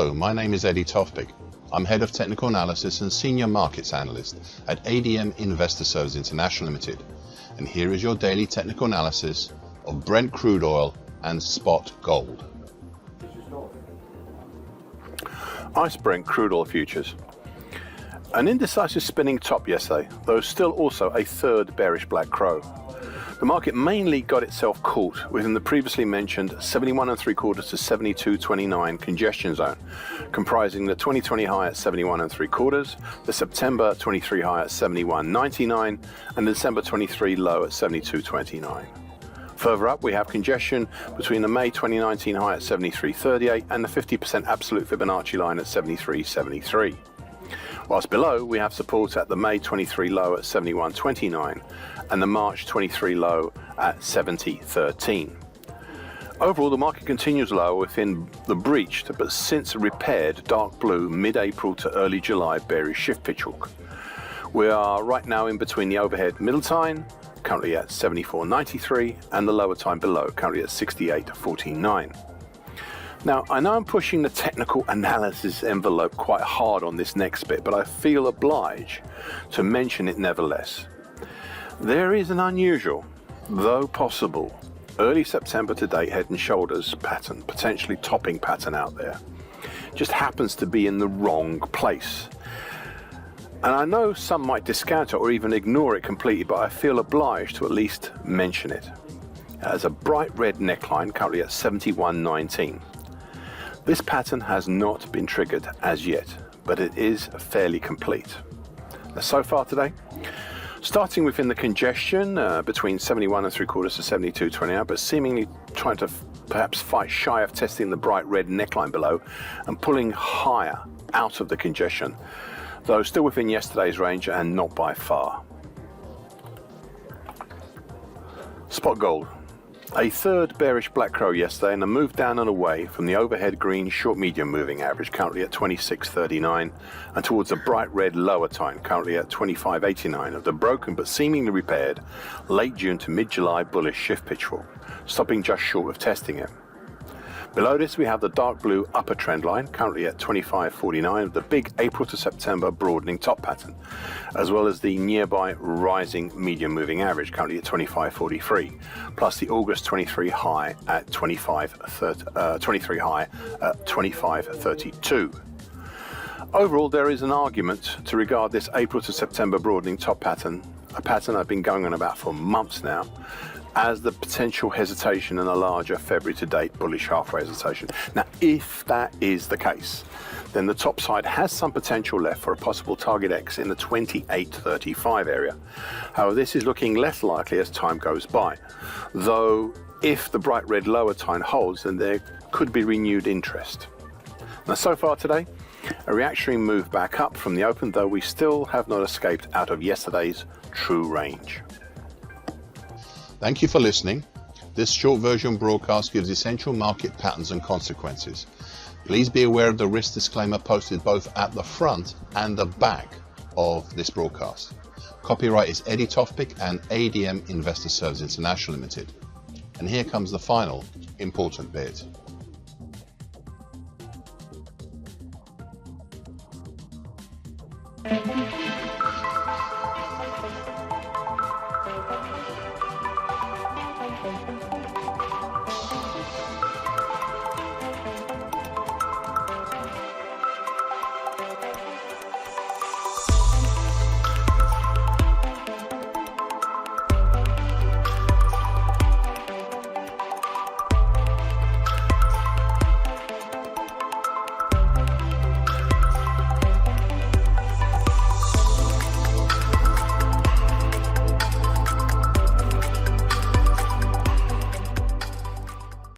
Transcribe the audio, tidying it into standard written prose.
Hello, my name is Eddie Tofpik. I'm Head of Technical Analysis and Senior Markets Analyst at ADM Investor Services International Limited. And here is your daily technical analysis of Brent crude oil and spot gold. ICE Brent crude oil futures. An indecisive spinning top yesterday, though still also a third bearish black crow. The market mainly got itself caught within the previously mentioned 71.75 to 72.29 congestion zone, comprising the 2020 high at 71.75, the September 23 high at 71.99, and the December 23 low at 72.29. Further up, we have congestion between the May 2019 high at 73.38 and the 50% absolute Fibonacci line at 73.73. Whilst below, we have support at the May 23 low at 71.29 and the March 23 low at 70.13. Overall, the market continues low within the breached but since repaired dark blue mid-April to early July bearish shift pitch hook. We are right now in between the overhead middle time, currently at 74.93, and the lower time below, currently at 68.49. Now, I know I'm pushing the technical analysis envelope quite hard on this next bit, but I feel obliged to mention it nevertheless. There is an unusual, though possible, early September to date head and shoulders pattern, potentially topping pattern out there. Just happens to be in the wrong place. And I know some might discount it or even ignore it completely, but I feel obliged to at least mention it. It has a bright red neckline, currently at 71.19. This pattern has not been triggered as yet, but it is fairly complete. Now, so far today, starting within the congestion between 71.75 to 72.29, but seemingly trying to perhaps fight shy of testing the bright red neckline below and pulling higher out of the congestion, though still within yesterday's range and not by far. Spot gold. A third bearish black crow yesterday and a move down and away from the overhead green short medium moving average, currently at 26.39, and towards a bright red lower time, currently at 25.89, of the broken but seemingly repaired late June to mid-July bullish shift pitch fall, stopping just short of testing it. Below this, we have the dark blue upper trend line, currently at 25.49, of the big April to September broadening top pattern, as well as the nearby rising medium moving average, currently at 25.43, plus the August 23 high at 23 high at 25.32. Overall, there is an argument to regard this April to September broadening top pattern, a pattern I've been going on about for months now, as the potential hesitation in a larger February to date bullish halfway hesitation. Now, if that is the case, then the top side has some potential left for a possible target X in the 28.35 area. However, this is looking less likely as time goes by, though if the bright red lower time holds, then there could be renewed interest. Now, so far today, a reactionary move back up from the open, though we still have not escaped out of yesterday's true range. Thank you for listening. This short version broadcast gives essential market patterns and consequences. Please be aware of the risk disclaimer posted both at the front and the back of this broadcast. Copyright is Eddie Tofpik and ADM Investor Services International Limited. And here comes the final important bit.